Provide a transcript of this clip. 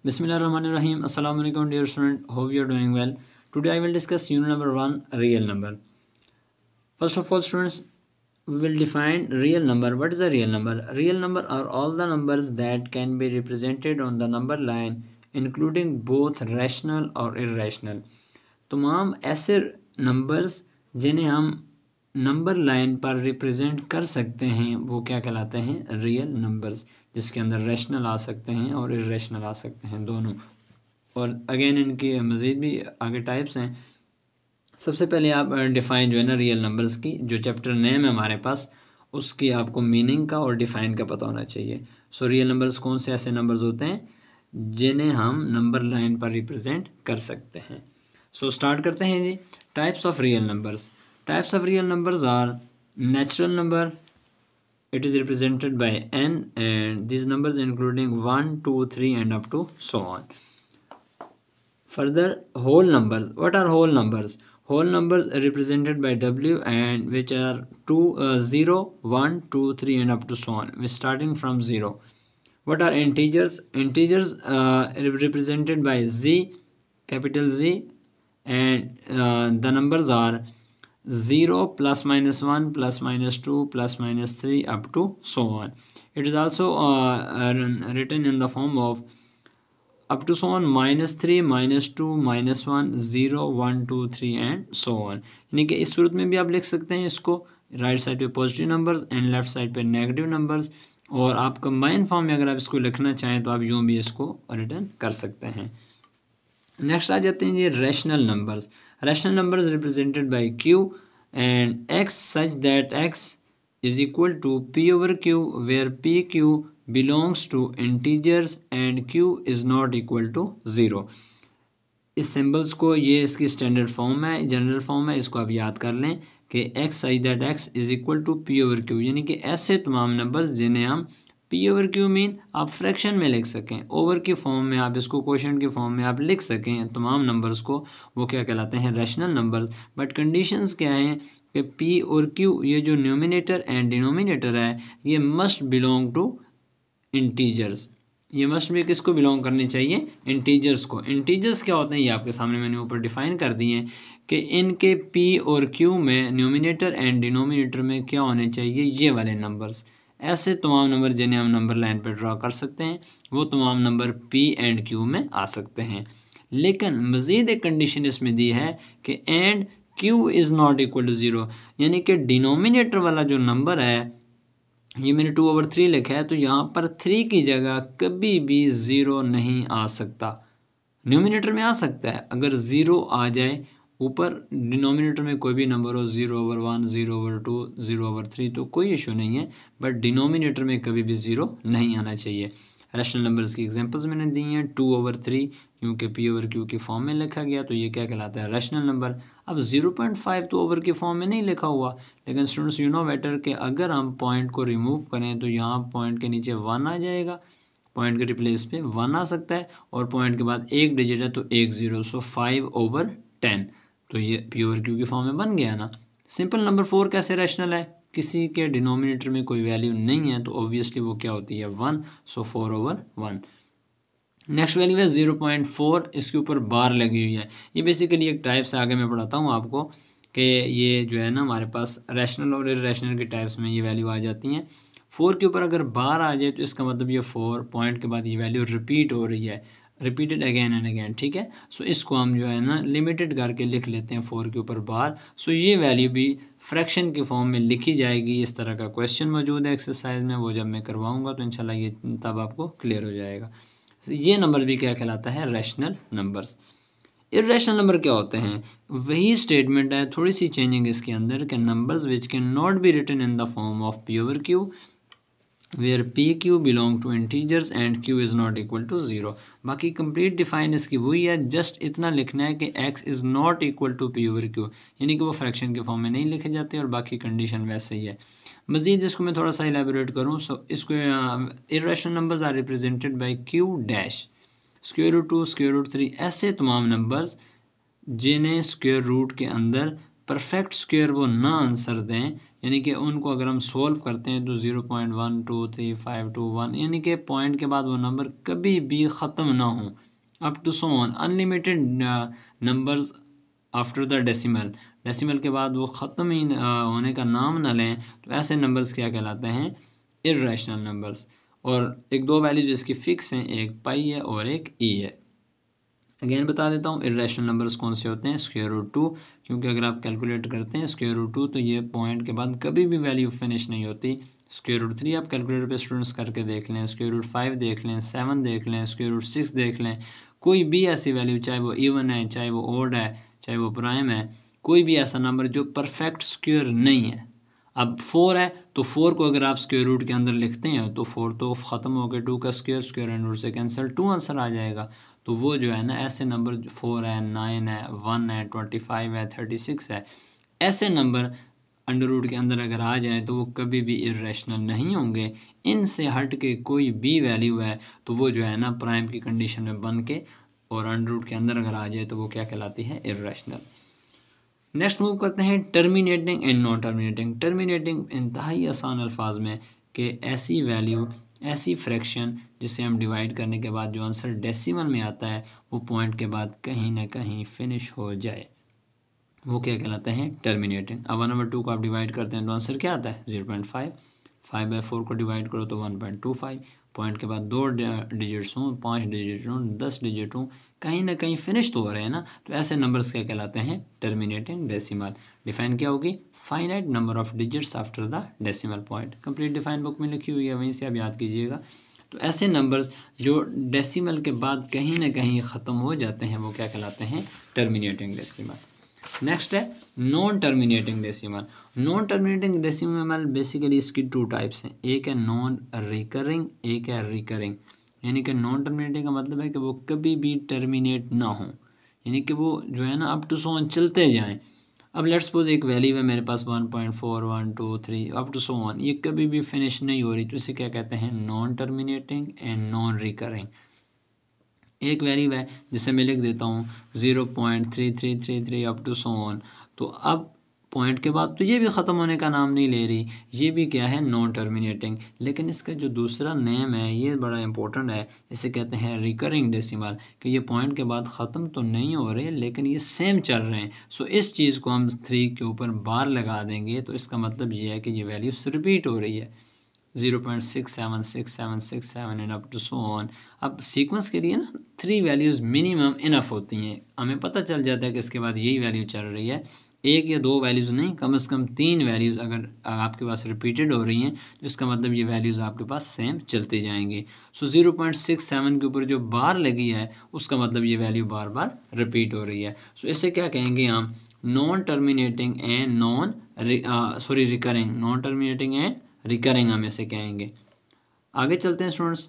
Bismillahirrahmanirrahim. Assalamu alaikum dear student. Hope you are doing well. Today I will discuss unit number 1, real number. First of all students, we will define real number. What is a real number? Real number are all the numbers that can be represented on the number line including both rational और irrational. तमाम ऐसे numbers जिन्हें हम number line पर represent कर सकते हैं वो क्या कहलाते हैं? रियल नंबर्स, जिसके अंदर रैशनल आ सकते हैं और इरेशनल आ सकते हैं दोनों। और अगेन इनकी मज़ीद भी आगे टाइप्स हैं। सबसे पहले आप डिफ़ाइन जो है ना रियल नंबर्स की, जो चैप्टर नेम है हमारे पास, उसकी आपको मीनिंग का और डिफ़ाइन का पता होना चाहिए। सो रियल नंबर्स कौन से ऐसे नंबर्स होते हैं जिन्हें हम नंबर लाइन पर रिप्रेजेंट कर सकते हैं। सो स्टार्ट करते हैं जी। Types of real numbers. Types of real numbers are natural number. It is represented by n, and these numbers including 1, 2, 3 and up to so on. Further, whole numbers. What are whole numbers? Whole numbers are represented by w, and which are 0, 1, 2, 3 and up to so on. We're starting from 0. What are integers? Integers represented by z, capital Z, and the numbers are 0 plus minus 1 plus minus 2 plus minus 3 up to so on. It is also written in the form of up to so on minus 3 minus 2 minus 1 0 1 2 3 and so on. यानी कि इस सूरत में भी आप लिख सकते हैं इसको, राइट साइड पे positive numbers and left side पे नेगेटिव नंबर्स, और आप कंबाइन फॉर्म में अगर आप इसको लिखना चाहें तो आप यूँ भी इसको रिटर्न कर सकते हैं। नेक्स्ट आ जाते हैं ये rational numbers. Rational numbers represented by q and x such that x is equal to p over q where pq belongs to integers and q is not equal to 0। इस symbols को, ये इसकी standard form है, general form है, इसको आप याद कर लें कि x such that x is equal to p over q, यानी कि ऐसे तमाम नंबर्स जिन्हें हम पी ओवर क्यू मीन आप फ्रैक्शन में लिख सकें, ओवर की फॉर्म में आप इसको क्वोशंट की फॉर्म में आप लिख सकें तमाम नंबर्स को, वो क्या कहलाते हैं? Rational numbers. बट कंडीशंस क्या हैं कि पी और क्यू, ये जो न्यूमिनेटर एंड डिनोमिनेटर है, ये मस्ट बिलोंग टू इंटीजर्स। ये मस्ट भी किसको बिलोंग करनी चाहिए? इंटीजर्स को। इंटीजर्स क्या होते हैं ये आपके सामने मैंने ऊपर डिफाइन कर दिए हैं कि इनके पी और क्यू में, न्यूमिनेटर एंड डिनोमिनेटर में क्या होने चाहिए? ये वाले नंबर्स। ऐसे तमाम नंबर जिन्हें हम नंबर लाइन पर ड्रा कर सकते हैं वो तमाम नंबर पी एंड क्यू में आ सकते हैं। लेकिन मज़ीद एक कंडीशन इसमें दी है कि and Q is not equal to 0, यानी कि डिनोमिनेटर वाला जो नंबर है, ये मैंने 2/3 लिखा है, तो यहाँ पर 3 की जगह कभी भी 0 नहीं आ सकता। न्यूमिनेटर में आ सकता है, अगर 0 आ जाए ऊपर डिनोमिनेटर में कोई भी नंबर हो, 0/1 0/2 0/3, तो कोई इशू नहीं है, बट डिनोमिनेटर में कभी भी 0 नहीं आना चाहिए। रैशनल नंबर्स की एग्जांपल्स मैंने दी हैं। 2/3 क्योंकि पी ओवर क्यू की फॉर्म में लिखा गया तो ये क्या कहलाता है? Rational number. अब 0.5 तो ओवर की फॉर्म में नहीं लिखा हुआ, लेकिन स्टूडेंट्स यू नो बेटर कि अगर हम पॉइंट को रिमूव करें तो यहाँ पॉइंट के नीचे 1 आ जाएगा, पॉइंट के रिप्लेस पे 1 आ सकता है, और पॉइंट के बाद एक डिजिट है तो 1 0, सो 5/10, तो ये पी ओवर क्यू की फॉर्म में बन गया ना। सिंपल। नंबर 4 कैसे रैशनल है? किसी के डिनोमिनेटर में कोई वैल्यू नहीं है तो ऑब्वियसली वो क्या होती है? 1, सो 4/1। नेक्स्ट वैल्यू है 0.4, इसके ऊपर बार लगी हुई है। ये बेसिकली एक टाइप से, आगे मैं पढ़ाता हूँ आपको कि ये जो है ना हमारे पास रैशनल और इरेशनल के टाइप्स में ये वैल्यू आ जाती हैं। 4 के ऊपर अगर बार आ जाए तो इसका मतलब ये 4 पॉइंट के बाद ये वैल्यू रिपीट हो रही है, रिपीटेड अगेन एंड अगेन, ठीक है। सो इसको हम जो है ना लिमिटेड करके लिख लेते हैं 4 के ऊपर बार। सो ये वैल्यू भी फ्रैक्शन की फॉर्म में लिखी जाएगी। इस तरह का क्वेश्चन मौजूद है एक्सरसाइज में, वो जब मैं करवाऊँगा तो इंशाल्लाह ये तब आपको क्लियर हो जाएगा। ये नंबर भी क्या कहलाता है? Rational numbers. इरेशनल नंबर क्या होते हैं? वही स्टेटमेंट है, थोड़ी सी चेंजिंग इसके अंदर, कि numbers which can not be written in the form of P over Q where P Q belong to integers and Q is not equal to 0। बाकी कंप्लीट डिफाइन इसकी वही है, जस्ट इतना लिखना है कि x is not equal to p over q, यानी कि वो फ्रैक्शन के फॉर्म में नहीं लिखे जाते, और बाकी कंडीशन वैसे ही है। मज़ीद इसको मैं थोड़ा सा इलेबोरेट करूँ। सो इसको irrational numbers are represented by Q dash, √2 √3, ऐसे तमाम नंबर्स जिन्हें स्क्वायर रूट के अंदर परफेक्ट स्क्वायर वो ना आंसर दें, यानी कि उनको अगर हम सोल्व करते हैं तो 0.12351 यानी कि पॉइंट के बाद वो नंबर कभी भी ख़त्म ना हो, up to so on unlimited numbers after the decimal के बाद वो ख़त्म ही होने का नाम ना लें, तो ऐसे नंबर्स क्या कहलाते हैं? Irrational numbers. और एक दो वैल्यूज इसकी फ़िक्स हैं, एक पाई है और एक ई है। अगेन बता देता हूँ इर्रेशनल नंबर्स कौन से होते हैं? स्क्वायर रूट 2, क्योंकि अगर आप कैलकुलेट करते हैं स्क्वायर रूट 2 तो ये पॉइंट के बाद कभी भी वैल्यू फिनिश नहीं होती। स्क्वायर रूट 3 आप कैलकुलेटर पे स्टूडेंट्स करके देख लें, स्क्वायर रूट 5 देख लें, 7 देख लें, स्क्वायर रूट 6 देख लें, कोई भी ऐसी वैल्यू, चाहे वो इवन है, चाहे वो ओड है, चाहे वो प्राइम है, कोई भी ऐसा नंबर जो परफेक्ट स्क्वायर नहीं है। अब 4 है तो 4 को अगर आप स्क्वायर रूट के अंदर लिखते हैं तो 4 तो ख़त्म हो गया, 2 का स्क्वायर एंड रूट से कैंसिल, 2 आंसर आ जाएगा। तो वो जो है ना, ऐसे नंबर 4 है, 9 है, 1 है, 25 है, 36 है, ऐसे नंबर अंडर रूट के अंदर अगर आ जाए तो वो कभी भी इर्रेशनल नहीं होंगे। इनसे हट के कोई भी वैल्यू है तो वो जो है ना प्राइम की कंडीशन में बन के और अंडर रूट के अंदर अगर आ जाए तो वो क्या कहलाती है? इर्रेशनल। नेक्स्ट मूव करते हैं terminating and non terminating. Terminating इंतहाई आसान अल्फाज में कि ऐसी वैल्यू, ऐसी फ्रैक्शन जिसे हम डिवाइड करने के बाद जो आंसर डेसिमल में आता है वो पॉइंट के बाद कहीं ना कहीं फिनिश हो जाए, वो क्या कहलाते हैं? टर्मिनेटिंग। अब 1/2 को आप डिवाइड करते हैं तो आंसर क्या आता है? 0.5। 5/4 को डिवाइड करो तो 1.25। पॉइंट के बाद 2 डिजिट्स हों, 5 डिजिट हों, 10 डिजिट हों, कहीं ना कहीं फिनिश तो हो रहे हैं ना, तो ऐसे नंबर्स क्या कहलाते हैं? Terminating decimal. डिफाइन क्या होगी? Finite number of digits after the decimal point. Complete define book में लिखी हुई है, वहीं से आप याद कीजिएगा। तो ऐसे नंबर्स जो डेसिमल के बाद कहीं ना कहीं ख़त्म हो जाते हैं वो क्या कहलाते हैं? Terminating decimal. नेक्स्ट है non terminating decimal. Non terminating decimal basically इसकी 2 टाइप्स हैं, एक है नॉन रिकरिंग, एक है रिकरिंग। यानी कि नॉन टर्मिनेटिंग का मतलब है कि वो कभी भी टर्मिनेट ना हो, यानी कि वो जो है ना अप टू सो ऑन चलते जाएं। अब लेट्स सपोज एक वैल्यू है मेरे पास 1.4123 अप टू सो ऑन, ये कभी भी फिनिश नहीं हो रही, तो इसे क्या कहते हैं? Non terminating and non recurring. एक वैल्यू है जिसे मैं लिख देता हूँ 0.3333 अप टू सो ऑन, तो अब पॉइंट के बाद तो ये भी ख़त्म होने का नाम नहीं ले रही, ये भी क्या है? Non terminating. लेकिन इसका जो दूसरा नेम है ये बड़ा इंपॉर्टेंट है, इसे कहते हैं रिकरिंग डेसिमल, कि ये पॉइंट के बाद ख़त्म तो नहीं हो रहे लेकिन ये सेम चल रहे हैं। सो इस चीज़ को हम 3 के ऊपर बार लगा देंगे तो इसका मतलब ये है कि ये वैल्यूज रिपीट हो रही है, 0.676767 and up to so on. अब सीक्वेंस के लिए ना 3 वैल्यूज़ मिनिमम इनफ होती हैं, हमें पता चल जाता है कि इसके बाद यही वैल्यू चल रही है। 1 या 2 वैल्यूज़ नहीं, कम से कम 3 वैल्यूज़ अगर आपके पास रिपीटेड हो रही हैं तो इसका मतलब ये वैल्यूज़ आपके पास सेम चलती जाएंगी। सो 0.67 के ऊपर जो बार लगी है उसका मतलब ये वैल्यू बार बार रिपीट हो रही है। सो इसे क्या कहेंगे हम? Non terminating and recurring. Non terminating and recurring हम इसे कहेंगे। आगे चलते हैं स्टूडेंट्स।